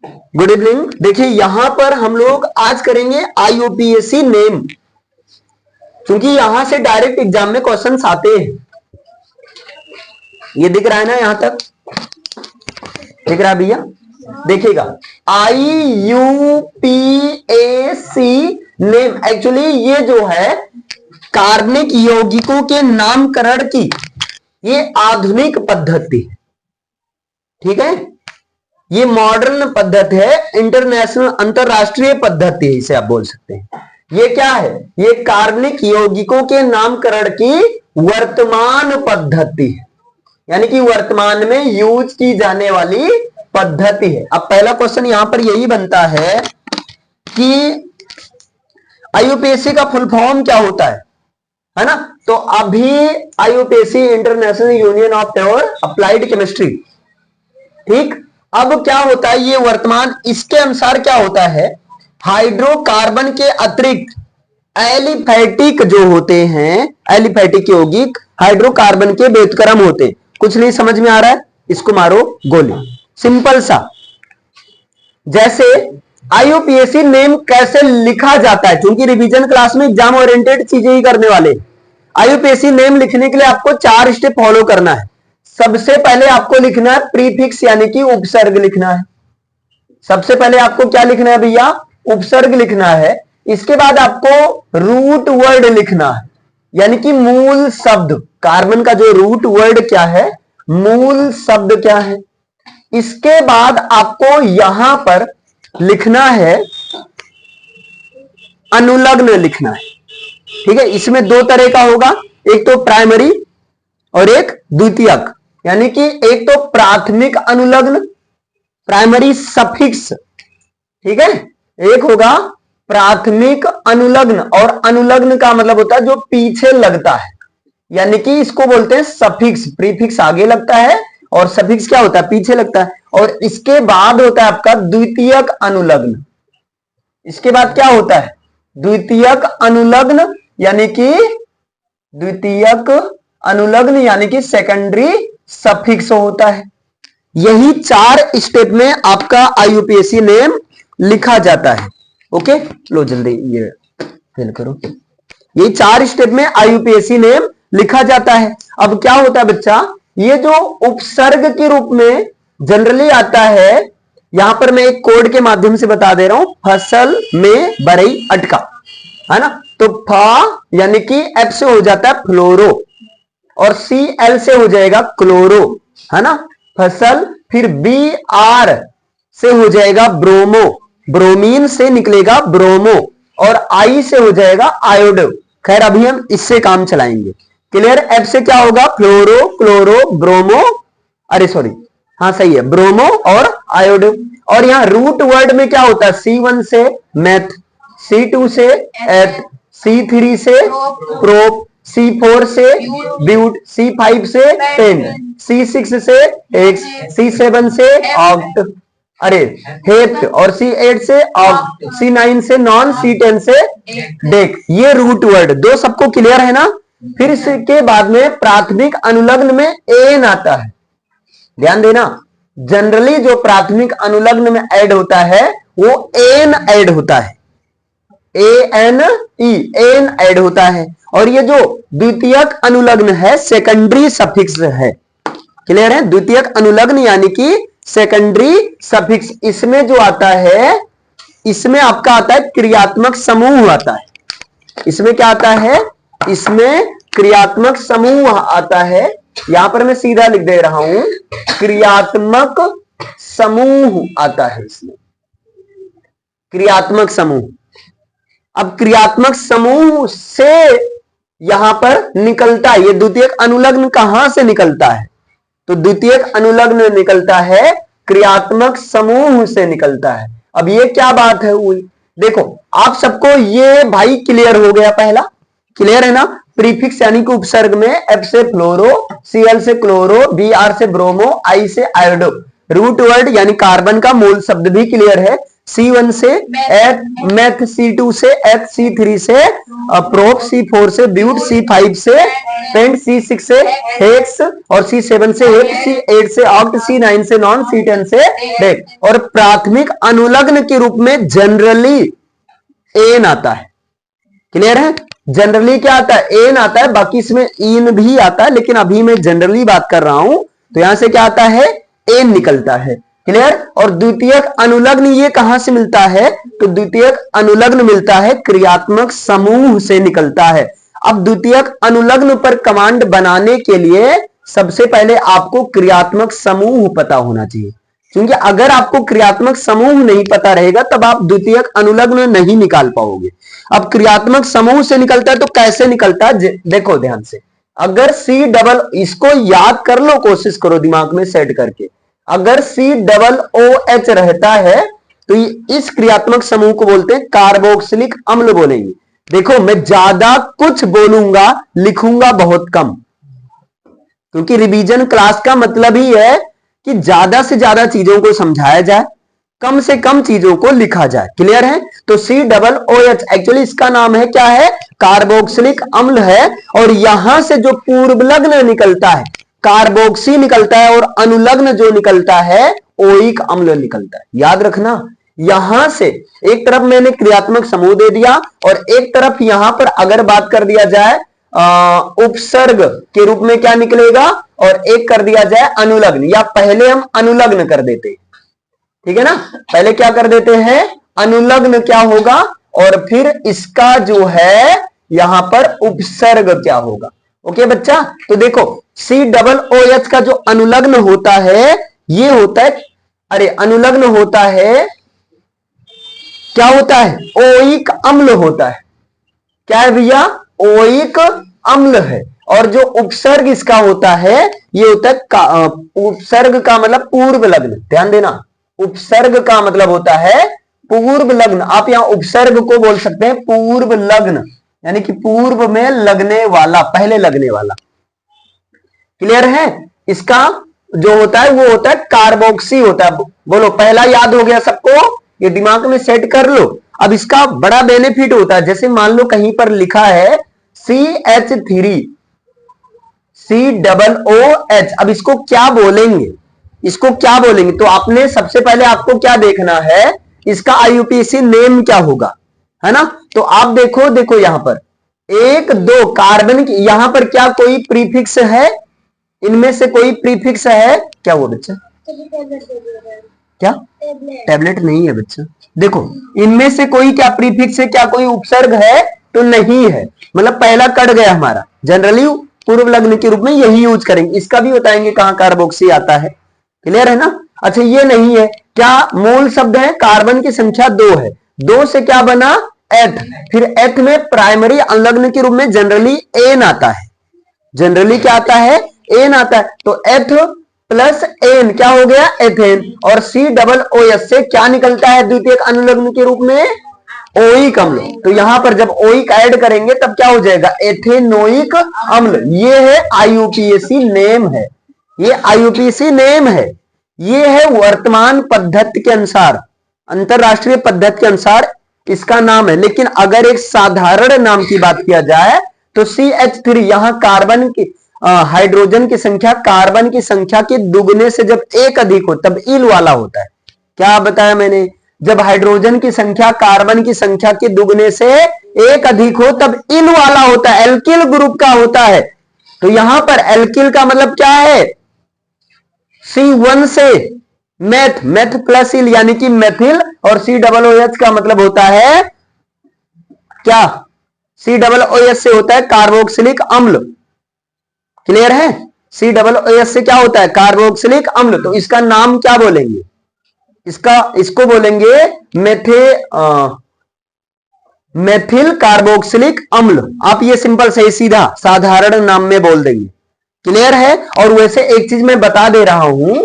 Good evening. देखिए यहां पर हम लोग आज करेंगे आईयूपीएसी नेम, क्योंकि यहां से डायरेक्ट एग्जाम में क्वेश्चंस आते हैं। ये दिख रहा है ना, यहां तक दिख रहा है भैया? देखिएगा, आईयूपीएसी नेम एक्चुअली ये जो है कार्बनिक यौगिकों के नामकरण की ये आधुनिक पद्धति, ठीक है, ये मॉडर्न पद्धति है, इंटरनेशनल अंतरराष्ट्रीय पद्धति है, इसे आप बोल सकते हैं। ये क्या है? ये कार्बनिक यौगिकों के नामकरण की वर्तमान पद्धति है, यानी कि वर्तमान में यूज की जाने वाली पद्धति है। अब पहला क्वेश्चन यहां पर यही बनता है कि आईयूपीएसी का फुल फॉर्म क्या होता है ना? तो अभी IUPAC international union of pure applied chemistry, ठीक। अब क्या होता है ये वर्तमान, इसके अनुसार क्या होता है, हाइड्रोकार्बन के अतिरिक्त एलिफैटिक जो होते हैं, एलिफैटिक यौगिक हाइड्रोकार्बन के व्युत्क्रम होते हैं। कुछ नहीं समझ में आ रहा है? इसको मारो गोली, सिंपल सा। जैसे आईयूपीएसी नेम कैसे लिखा जाता है, क्योंकि रिवीजन क्लास में एग्जाम ओरिएंटेड चीजें ही करने वाले। आईयूपीएसी नेम लिखने के लिए आपको 4 स्टेप फॉलो करना है। सबसे पहले आपको लिखना है प्रीफिक्स, यानी कि उपसर्ग लिखना है। सबसे पहले आपको क्या लिखना है भैया? उपसर्ग लिखना है। इसके बाद आपको रूट वर्ड लिखना है, यानी कि मूल शब्द। कार्बन का जो रूट वर्ड क्या है, मूल शब्द क्या है। इसके बाद आपको यहां पर लिखना है अनुलग्न लिखना है, ठीक है। इसमें 2 तरह का होगा, एक तो प्राइमरी और एक द्वितीयक, यानी कि एक तो प्राथमिक अनुलग्न, प्राइमरी सफिक्स, ठीक है। एक होगा प्राथमिक अनुलग्न, और अनुलग्न का मतलब होता है जो पीछे लगता है, यानी कि इसको बोलते हैं सफिक्स। प्रीफिक्स आगे लगता है और सफिक्स क्या होता है? पीछे लगता है। और इसके बाद होता है आपका द्वितीयक अनुलग्न। इसके बाद क्या होता है? द्वितीयक अनुलग्न, यानी कि द्वितीयक अनुलग्न यानी कि सेकेंडरी सफिक्स होता है। यही 4 स्टेप में आपका आईयूपीएसी नेम लिखा जाता है। ओके, लो जल्दी ये फिल करो। ये 4 स्टेप में आईयूपीएसी नेम लिखा जाता है। अब क्या होता है बच्चा, ये जो उपसर्ग के रूप में जनरली आता है, यहां पर मैं एक कोड के माध्यम से बता दे रहा हूं, फसल में बरई अटका, है ना। तो फा यानी कि एफ से हो जाता है फ्लोरो, और सी एल से हो जाएगा क्लोरो, है ना, फसल। फिर बी आर से हो जाएगा ब्रोमो, ब्रोमीन से निकलेगा ब्रोमो, और आई से हो जाएगा आयोडो। खैर अभी हम इससे काम चलाएंगे। क्लियर? एफ से क्या होगा? फ्लोरो, क्लोरो, ब्रोमो, अरे सॉरी, हाँ सही है, ब्रोमो और आयोडो। और यहां रूट वर्ड में क्या होता है? C1 से मैथ, C2 से एथ, C3 से प्रोप, C4 से ब्यूट, C5 से पेंट, C6 से एक्स, C7 से ऑक्ट, अरे हेप्ट, और C8 से ऑक्ट, C9 से नॉन, C10 से डेक। ये रूट वर्ड 2 सबको क्लियर है ना? फिर इसके बाद में प्राथमिक अनुलग्न में एन आता है। ध्यान देना, जनरली जो प्राथमिक अनुलग्न में ऐड होता है वो एन ऐड होता है, एन ई, एन ऐड होता है। और ये जो द्वितीयक अनुलग्न है सेकेंडरी सफिक्स है। क्लियर है? द्वितीयक अनुलग्न यानी कि सेकेंडरी सफिक्स। इसमें जो आता है, इसमें आपका आता है क्रियात्मक समूह आता है। इसमें क्या आता है? इसमें क्रियात्मक समूह आता है। यहां पर मैं सीधा लिख दे रहा हूं, क्रियात्मक समूह आता है इसमें, क्रियात्मक समूह। अब क्रियात्मक समूह से यहां पर निकलता है, ये द्वितीयक अनुलग्न कहां से निकलता है? तो द्वितीयक अनुलग्न निकलता है क्रियात्मक समूह से निकलता है। अब ये क्या बात है हुई? देखो आप सबको ये भाई क्लियर हो गया, पहला क्लियर है ना? प्रीफिक्स यानी कि उपसर्ग में एफ से फ्लोरो, सीएल से क्लोरो, बी आर से ब्रोमो, आई से आयोडो। रूट वर्ड यानी कार्बन का मूल शब्द भी क्लियर है। C1 से मेथ, C2 से एथ, C3 से प्रोप, C4 से ब्यूट, C5 से पेंट, C6 से हेक्स और C7 से हेप, C8 से ऑक्ट, C9 से नॉन, C10 से डेक। और प्राथमिक अनुलग्न के रूप में जनरली एन आता है। क्लियर है? जनरली क्या आता है? एन आता है, बाकी इसमें इन भी आता है, लेकिन अभी मैं जनरली बात कर रहा हूं तो यहां से क्या आता है? एन निकलता है। क्लियर? और द्वितीयक अनुलग्न ये कहां से मिलता है? तो द्वितीयक अनुलग्न मिलता है क्रियात्मक समूह से निकलता है। अब द्वितीयक अनुलग्न पर कमांड बनाने के लिए सबसे पहले आपको क्रियात्मक समूह पता होना चाहिए, क्योंकि अगर आपको क्रियात्मक समूह नहीं पता रहेगा तब आप द्वितीयक अनुलग्न नहीं निकाल पाओगे। अब क्रियात्मक समूह से निकलता है तो कैसे निकलता है? देखो ध्यान से, अगर C डबल, इसको याद कर लो, कोशिश करो दिमाग में सेट करके, अगर COOH रहता है तो इस क्रियात्मक समूह को बोलते हैं कार्बोक्सिलिक अम्ल बोलेंगे। देखो मैं ज्यादा कुछ बोलूंगा, लिखूंगा बहुत कम, क्योंकि रिवीजन क्लास का मतलब ही है कि ज्यादा से ज्यादा चीजों को समझाया जाए, कम से कम चीजों को लिखा जाए। क्लियर है? तो COOH एक्चुअली इसका नाम है, क्या है? कार्बोक्सिलिक अम्ल है। और यहां से जो पूर्वलग्न निकलता है कार्बोक्सी निकलता है, और अनुलग्न जो निकलता है ओइक अम्ल निकलता है। याद रखना, यहां से एक तरफ मैंने क्रियात्मक समूह दे दिया और एक तरफ यहां पर अगर बात कर दिया जाए उपसर्ग के रूप में क्या निकलेगा, और एक कर दिया जाए अनुलग्न, या पहले हम अनुलग्न कर देते, ठीक है ना? पहले क्या कर देते हैं? अनुलग्न क्या होगा, और फिर इसका जो है यहां पर उपसर्ग क्या होगा। ओके बच्चा? तो देखो COOH का जो अनुलग्न होता है ये होता है, अरे अनुलग्न होता है, क्या होता है? ओइक अम्ल होता है। क्या है भैया? ओइक अम्ल है। और जो उपसर्ग इसका होता है ये होता है उपसर्ग का मतलब पूर्व लग्न। ध्यान देना, उपसर्ग का मतलब होता है पूर्व लग्न। आप यहां उपसर्ग को बोल सकते हैं पूर्व लग्न, यानी कि पूर्व में लगने वाला, पहले लगने वाला। क्लियर है? इसका जो होता है वो होता है कार्बोक्सी होता है। बोलो, पहला याद हो गया सबको? ये दिमाग में सेट कर लो। अब इसका बड़ा बेनिफिट होता है, जैसे मान लो कहीं पर लिखा है CH3 COOH, अब इसको क्या बोलेंगे? इसको क्या बोलेंगे? तो आपने सबसे पहले आपको क्या देखना है, इसका IUPAC नेम क्या होगा, है ना? तो आप देखो यहां पर 1 2 कार्बन की, यहां पर क्या कोई प्रीफिक्स है? इनमें से कोई प्रीफिक्स है क्या? वो बच्चा क्या टैबलेट नहीं है बच्चा? देखो इनमें से कोई क्या प्रीफिक्स है, क्या कोई उपसर्ग है? तो नहीं है, मतलब पहला कट गया हमारा। जनरली पूर्व लग्न के रूप में यही यूज करेंगे। इसका भी बताएंगे कहां कार्बोक्सी आता है। क्लियर है ना? अच्छा ये नहीं है, क्या मूल शब्द है? कार्बन की संख्या 2 है, 2 से क्या बना? एथ। फिर एथ में प्राइमरी अनुलग्न के रूप में जनरली एन आता है। जनरली क्या आता है? एन आता है। तो एथ प्लस एन क्या हो गया? एथेन। और COOH से क्या निकलता है द्वितीयक अनुलग्न के रूप में? ओइक अम्ल। तो यहां पर जब ओइक ऐड करेंगे तब क्या हो जाएगा? एथेनोइक अम्ल। ये है IUPAC नेम है, ये IUPAC नेम है। ये है वर्तमान पद्धति के अनुसार, अंतरराष्ट्रीय पद्धति के अनुसार इसका नाम है। लेकिन अगर एक साधारण नाम की बात किया जाए तो CH3, यहां कार्बन की हाइड्रोजन की संख्या कार्बन की संख्या के दुगने से जब एक अधिक हो तब इल वाला होता है। क्या बताया मैंने? जब हाइड्रोजन की संख्या कार्बन की संख्या के दुगने से एक अधिक हो तब इल वाला होता है, एल्किल ग्रुप का होता है। तो यहां पर एल्किल का मतलब क्या है? C1 से मेथ, मेथ प्लस इल यानी कि मेथिल, और COOH का मतलब होता है क्या? COOH से होता है कार्बोक्सिलिक अम्ल। क्लियर है? COOH से क्या होता है? कार्बोक्सिलिक अम्ल। तो इसका नाम क्या बोलेंगे? इसको बोलेंगे मेथिल कार्बोक्सिलिक अम्ल। आप ये सिंपल से सीधा साधारण नाम में बोल देंगे। क्लियर है? और वैसे एक चीज मैं बता दे रहा हूं,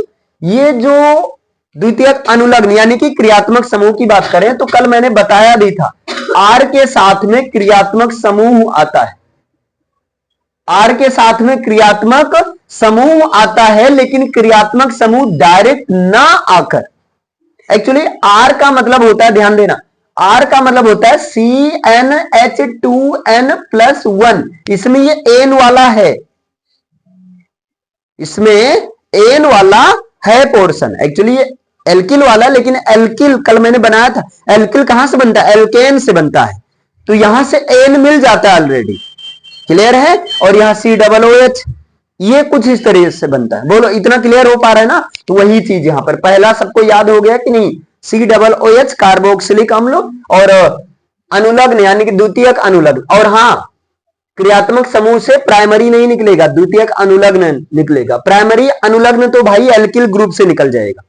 ये जो द्वितीयक अनुलग्न यानी कि क्रियात्मक समूह की बात करें तो कल मैंने बताया भी था, R के साथ में क्रियात्मक समूह आता है। R के साथ में क्रियात्मक समूह आता है, लेकिन क्रियात्मक समूह डायरेक्ट ना आकर, एक्चुअली आर का मतलब होता है, ध्यान देना, आर का मतलब होता है CnH2n+1। इसमें ये एन वाला है, इसमें एन वाला है पोर्शन। एक्चुअली ये एल्किल वाला, लेकिन एल्किल कल मैंने बनाया था, एल्किल कहां से बनता है, एल्केन से बनता है, तो यहां से एन मिल जाता है ऑलरेडी, क्लियर है। और यहां COOH, ये कुछ इस तरह से बनता है। बोलो इतना क्लियर हो पा रहा है ना। तो वही चीज यहां पर पहला सबको याद हो गया कि नहीं, COOH कार्बोक्सिलिक अम्ल और अनुलग्न यानी कि द्वितीयक अनुलग्न। और हाँ, क्रियात्मक समूह से प्राइमरी नहीं निकलेगा, द्वितीयक अनुलग्न निकलेगा। प्राइमरी अनुलग्न तो भाई एल्किल ग्रुप से निकल जाएगा,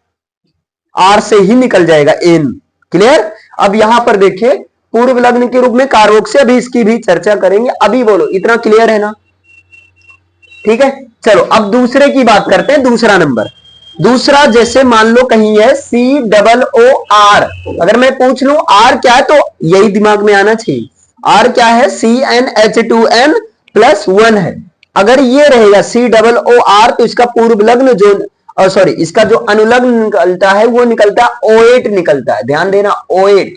आर से ही निकल जाएगा, एन, क्लियर। अब यहां पर देखिए पूर्व लग्न के रूप में कार्बोक्सी, अभी इसकी भी चर्चा करेंगे। अभी बोलो इतना क्लियर है ना, ठीक है। चलो अब दूसरे की बात करते हैं, दूसरा नंबर। दूसरा जैसे मान लो कहीं है COOR, अगर मैं पूछ लूं आर क्या है तो यही दिमाग में आना चाहिए, आर क्या है, CnH2n+1 है। अगर ये रहेगा COOR तो इसका पूर्व लग्न जो सॉरी इसका जो अनुलग्न निकलता है वो निकलता है O8 निकलता है। ध्यान देना, O8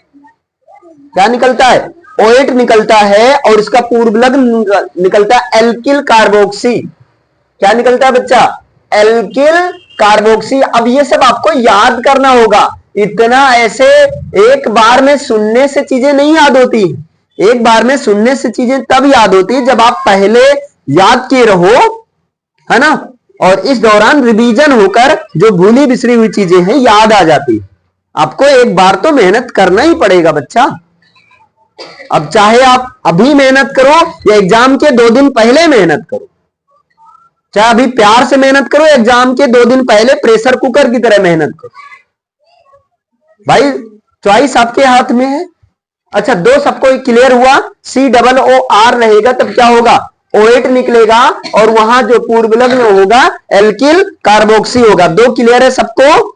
क्या निकलता है, O8 निकलता है। और इसका पूर्व लग्न निकलता है एल्किल कार्बोक्सी। क्या निकलता है बच्चा, एल्किल कार्बोक्सी। अब ये सब आपको याद करना होगा, इतना ऐसे एक बार में सुनने से चीजें नहीं याद होती। एक बार में सुनने से चीजें तब याद होती है जब आप पहले याद किए रहो, है ना। और इस दौरान रिवीजन होकर जो भूली बिसरी हुई चीजें हैं याद आ जाती। आपको एक बार तो मेहनत करना ही पड़ेगा बच्चा। अब चाहे आप अभी मेहनत करो या एग्जाम के 2 दिन पहले मेहनत करो, चाहे अभी प्यार से मेहनत करो, एग्जाम के 2 दिन पहले प्रेशर कुकर की तरह मेहनत करो, भाई चॉइस आपके हाथ में है। अच्छा, 2 सबको क्लियर हुआ, COOR रहेगा तब क्या होगा, O8 निकलेगा और वहां जो पूर्व लग्न होगा एल्किल कार्बोक्सी होगा। 2 क्लियर है सबको,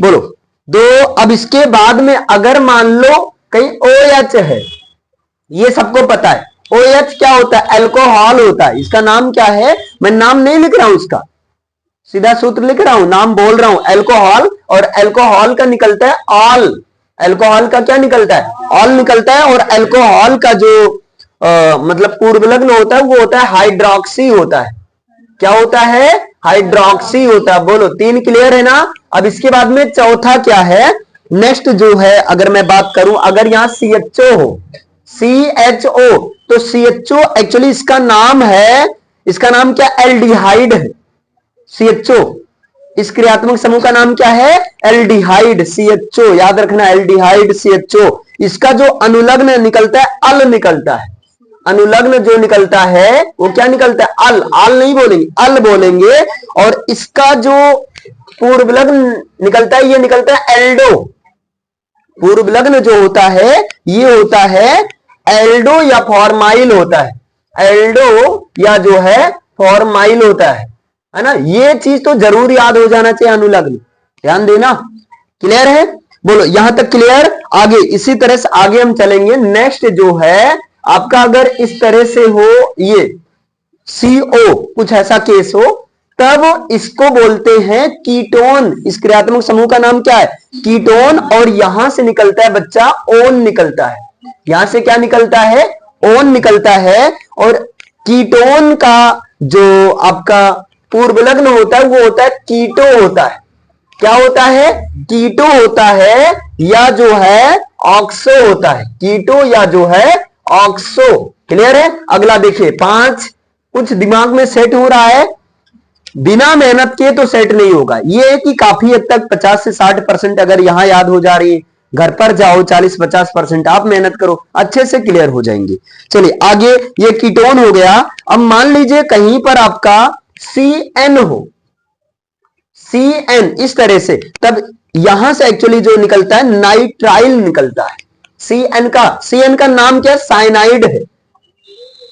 बोलो 2। अब इसके बाद में अगर मान लो कहीं OH है, ये सबको पता है, OH क्या होता है, अल्कोहल होता है। इसका नाम क्या है, मैं नाम नहीं लिख रहा हूं, इसका सीधा सूत्र लिख रहा हूं, नाम बोल रहा हूं, अल्कोहल। और अल्कोहल का निकलता है ऑल, अल्कोहल का क्या निकलता है, ऑल निकलता है। और अल्कोहल का जो मतलब पूर्व लग्न होता है वो होता है हाइड्रोक्सी होता है। क्या होता है, हाइड्रोक्सी होता है। बोलो 3 क्लियर है ना। अब इसके बाद में चौथा क्या है, नेक्स्ट जो है, अगर मैं बात करूं, अगर यहां CHO हो, CHO, तो CHO एक्चुअली इसका नाम है, इसका नाम क्या, एल्डिहाइड है। CHO इस क्रियात्मक समूह का नाम क्या है, एल्डिहाइड, CHO याद रखना, एल्डिहाइड CHO। इसका जो अनुलग्न निकलता है अल निकलता है, अनुलग्न जो निकलता है वो क्या निकलता है, अल, आल नहीं बोलेंगे, अल बोलेंगे। और इसका जो पूर्व लग्न निकलता है ये निकलता है एल्डो। पूर्व लग्न जो होता है ये होता है एल्डो या फॉर्माइल होता है, एल्डो या जो है फॉर्माइल होता है ना। ये चीज तो जरूर याद हो जाना चाहिए, अनुलग्न, ध्यान देना। क्लियर है, बोलो यहां तक क्लियर। आगे इसी तरह से आगे हम चलेंगे। नेक्स्ट जो है आपका, अगर इस तरह से हो ये CO, कुछ ऐसा केस हो, तब इसको बोलते हैं कीटोन। इस क्रियात्मक समूह का नाम क्या है, कीटोन। और यहां से निकलता है बच्चा ओन निकलता है, यहां से क्या निकलता है, ओन निकलता है। और कीटोन का जो आपका पूर्व लग्न होता है वो होता है कीटो होता है। क्या होता है, कीटो होता है, या जो है ऑक्सो होता है, कीटो या जो है ऑक्सो। क्लियर है। अगला देखिए 5, कुछ दिमाग में सेट हो रहा है, बिना मेहनत किए तो सेट नहीं होगा। ये है कि काफी हद तक 50 से 60% अगर यहां याद हो जा रही है, घर पर जाओ 40-50% आप मेहनत करो, अच्छे से क्लियर हो जाएंगे। चलिए आगे, ये कीटोन हो गया। अब मान लीजिए कहीं पर आपका CN हो, CN इस तरह से, तब यहां से एक्चुअली जो निकलता है नाइट्राइल निकलता है। CN का नाम क्या है, साइनाइड है।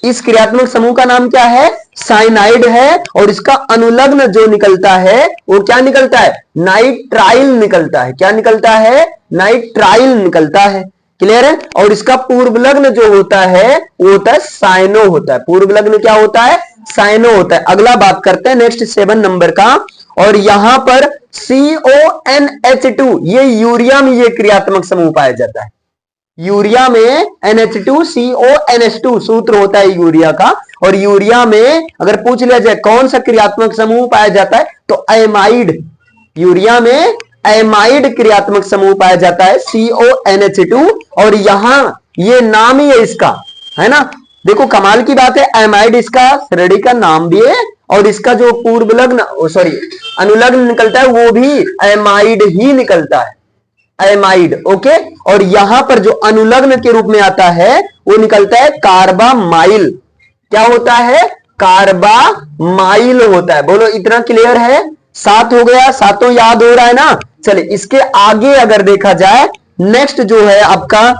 इस क्रियात्मक समूह का नाम क्या है, साइनाइड है। और इसका अनुलग्न जो निकलता है वो क्या निकलता है, नाइट्राइल निकलता है। क्या निकलता है, नाइट्राइल निकलता है। क्लियर है। और इसका पूर्व लग्न जो होता है वो होता है साइनो होता है। पूर्व लग्न क्या होता है, साइनो होता है। अगला बात करते हैं नेक्स्ट 7 नंबर का, और यहां पर CONH2 ये यूरिया में ये क्रियात्मक समूह पाया जाता है। यूरिया में NH2CONH2 सूत्र होता है यूरिया का, और यूरिया में अगर पूछ लिया जाए कौन सा क्रियात्मक समूह पाया जाता है तो एमाइड, यूरिया में एमाइड क्रियात्मक समूह पाया जाता है CONH2, और यहां ये नाम ही है इसका, है ना। देखो कमाल की बात है, एमाइड इसका श्रेणी का नाम भी है और इसका जो पूर्वलग्न अनुलग्न निकलता है वो भी एमाइड ही निकलता है, एमाइड। ओके, और यहां पर जो अनुलग्न के रूप में आता है वो निकलता है कार्बामाइल। क्या होता है? कार्बामाइल होता है। बोलो इतना क्लियर है? 7 हो गया, सातों याद हो रहा है ना। चलिए इसके आगे अगर देखा जाए, नेक्स्ट जो है आपका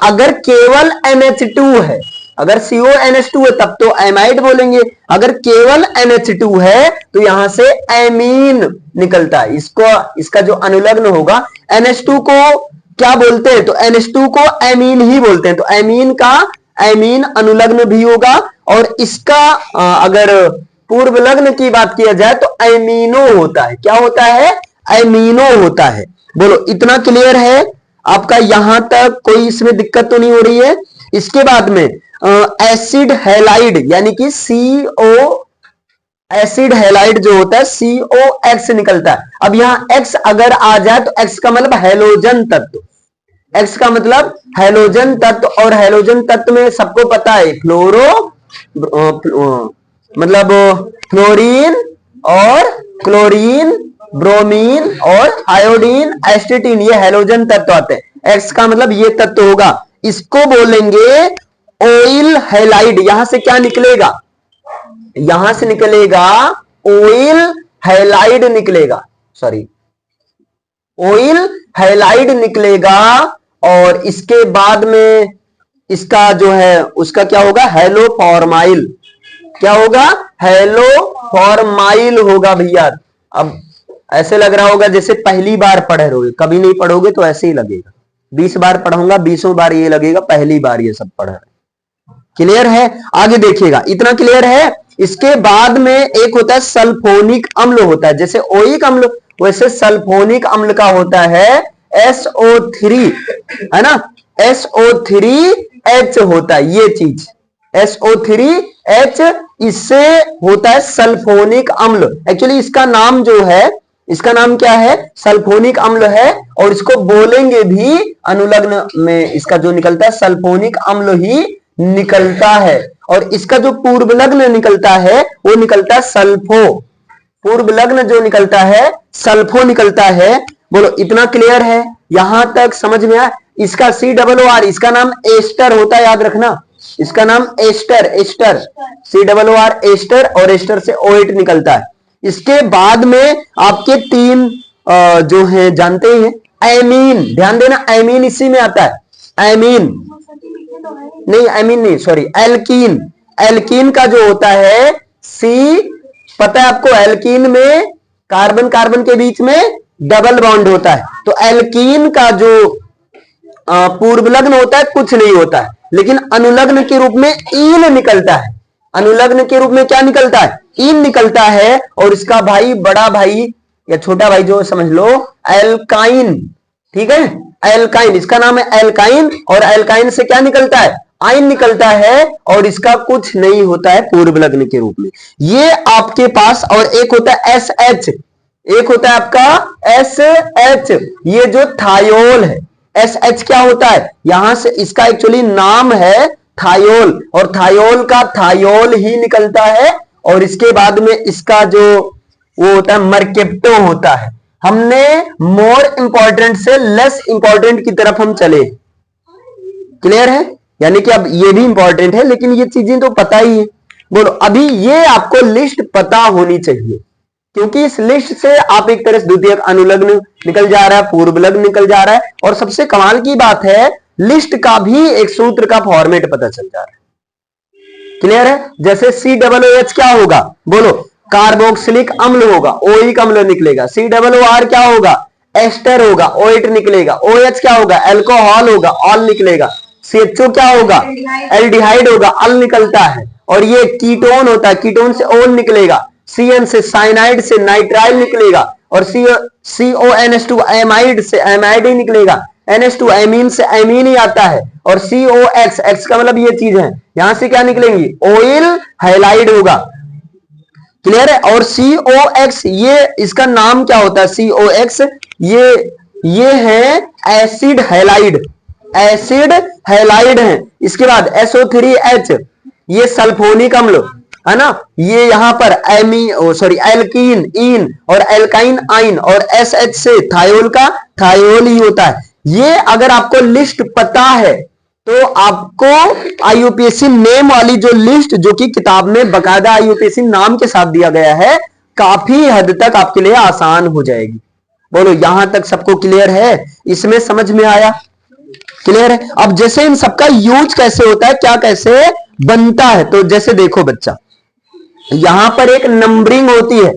अगर केवल NH2 है, अगर CONH2 है तब तो एमाइड बोलेंगे, अगर केवल NH2 है तो यहां से एमीन निकलता है। इसका जो अनुलग्न होगा, NH2 को क्या बोलते हैं? तो NH2 को एमीन ही बोलते हैं, तो एमीन का एमीन अनुलग्न भी होगा, और इसका अगर पूर्वलग्न की बात किया जाए तो एमीनो होता है। क्या होता है? एमीनो होता है। बोलो इतना क्लियर है आपका? यहां तक कोई इसमें दिक्कत तो नहीं हो रही है? इसके बाद में एसिड हैलाइड यानी कि एसिड हैलाइड जो होता है COX निकलता है। अब यहां X अगर आ जाए तो X का मतलब हैलोजन तत्व, X का मतलब हैलोजन तत्व, और हैलोजन तत्व में सबको पता है मतलब फ्लोरीन और क्लोरीन, ब्रोमीन और आयोडीन, एस्टेटिन, ये हैलोजन तत्व आते हैं। X का मतलब ये तत्व होगा, इसको बोलेंगे ऑयल हैलाइड। यहां से क्या निकलेगा? यहां से निकलेगा ऑयल हैलाइड निकलेगा, सॉरी ऑयल हैलाइड निकलेगा, और इसके बाद में इसका जो है उसका क्या होगा? हेलोफॉर्माइल। क्या होगा? हेलोफॉर्माइल होगा भैया। अब ऐसे लग रहा होगा जैसे पहली बार पढ़ रहे हो, कभी नहीं पढ़ोगे तो ऐसे ही लगेगा। 20 बार पढ़ूंगा, 20वीं बार ये लगेगा पहली बार ये सब पढ़ रहे। क्लियर है? आगे देखिएगा, इतना क्लियर है? इसके बाद में एक होता है सल्फोनिक अम्ल होता है, जैसे ओइक अम्ल वैसे सल्फोनिक अम्ल का होता है SO3, है ना। SO3H होता है ये चीज, SO3H, इससे होता है सल्फोनिक अम्ल। एक्चुअली इसका नाम जो है, इसका नाम क्या है? सल्फोनिक अम्ल है, और इसको बोलेंगे भी अनुलग्न में इसका जो निकलता है सल्फोनिक अम्ल ही निकलता है, और इसका जो पूर्वलग्न निकलता है वो निकलता है सल्फो। पूर्वलग्न जो निकलता है सल्फो निकलता है। बोलो इतना क्लियर है? यहां तक समझ में आया? इसका COOR, इसका नाम एस्टर होता है, याद रखना, इसका नाम एस्टर, COOR एस्टर, और एस्टर से OH निकलता है। इसके बाद में आपके 3 जो है जानते हैं, एमीन, ध्यान देना, एमीन इसी में आता है। एमीन नहीं, एमीन नहीं, सॉरी, एल्कीन। एल्कीन का जो होता है पता है आपको, एल्कीन में कार्बन कार्बन के बीच में डबल बॉन्ड होता है, तो एल्कीन का जो पूर्वलग्न होता है कुछ नहीं होता है, लेकिन अनुलग्न के रूप में ईन निकलता है। अनुलग्न के रूप में क्या निकलता है? ईन निकलता है, और इसका भाई, बड़ा भाई या छोटा भाई जो समझ लो, एल्काइन। ठीक है, एल्काइन, इसका नाम है एल्काइन, और एल्काइन से क्या निकलता है? आयन निकलता है, और इसका कुछ नहीं होता है पूर्वलग्न के रूप में। ये आपके पास, और एक होता है SH, एक होता है आपका SH, ये जो थायोल है। SH क्या होता है? यहां से इसका एक्चुअली नाम है थायोल, और थायोल का थायोल ही निकलता है, और इसके बाद में इसका जो वो होता है मर्केप्टो होता है। हमने मोर इंपॉर्टेंट से लेस इंपॉर्टेंट की तरफ हम चले। क्लियर है? यानी कि अब ये भी इंपॉर्टेंट है, लेकिन ये चीजें तो पता ही है। बोलो अभी ये आपको लिस्ट पता होनी चाहिए, क्योंकि इस लिस्ट से आप एक तरह से द्वितीयक अनुलग्न निकल जा रहा है, पूर्वलग्न निकल जा रहा है, और सबसे कमाल की बात है लिस्ट का भी एक सूत्र का फॉर्मेट पता चल जा रहा है। क्लियर है? जैसे COOH क्या होगा? बोलो कार्बोक्सिलिक अम्ल होगा, ओइक अम्ल निकलेगा। COOR क्या होगा? एस्टर होगा, OH निकलेगा। OH क्या होगा? एल्कोहल होगा, ऑल निकलेगा। CHO क्या होगा? एल्डिहाइड होगा, अल निकलता है। और ये कीटोन होता है, कीटोन से ओन निकलेगा। CN से साइनाइड से नाइट्राइल निकलेगा, और CONH2 एमाइड से एमाइड ही निकलेगा, NH2 एमीन से एमीन ही आता है, और COX, X का मतलब ये चीज है, यहां से क्या निकलेंगी, ऑयल हाइलाइड होगा। क्लियर है। और COX ये इसका नाम क्या होता है, COX ये है एसिड हैलाइड, एसिड हैलाइड है। इसके बाद SO3H ये सल्फोनिक अम्ल है ना, ये यहां पर एल्कीन इन और एल्काइन आइन, और SH से थायोल का थायोल ही होता है। ये अगर आपको लिस्ट पता है तो आपको IUPAC नेम वाली जो लिस्ट, जो कि किताब में बकायदा IUPAC नाम के साथ दिया गया है, काफी हद तक आपके लिए आसान हो जाएगी। बोलो यहां तक सबको क्लियर है, इसमें समझ में आया? क्लियर है। अब जैसे इन सबका यूज कैसे होता है, क्या कैसे बनता है, तो जैसे देखो बच्चा, यहां पर एक नंबरिंग होती है।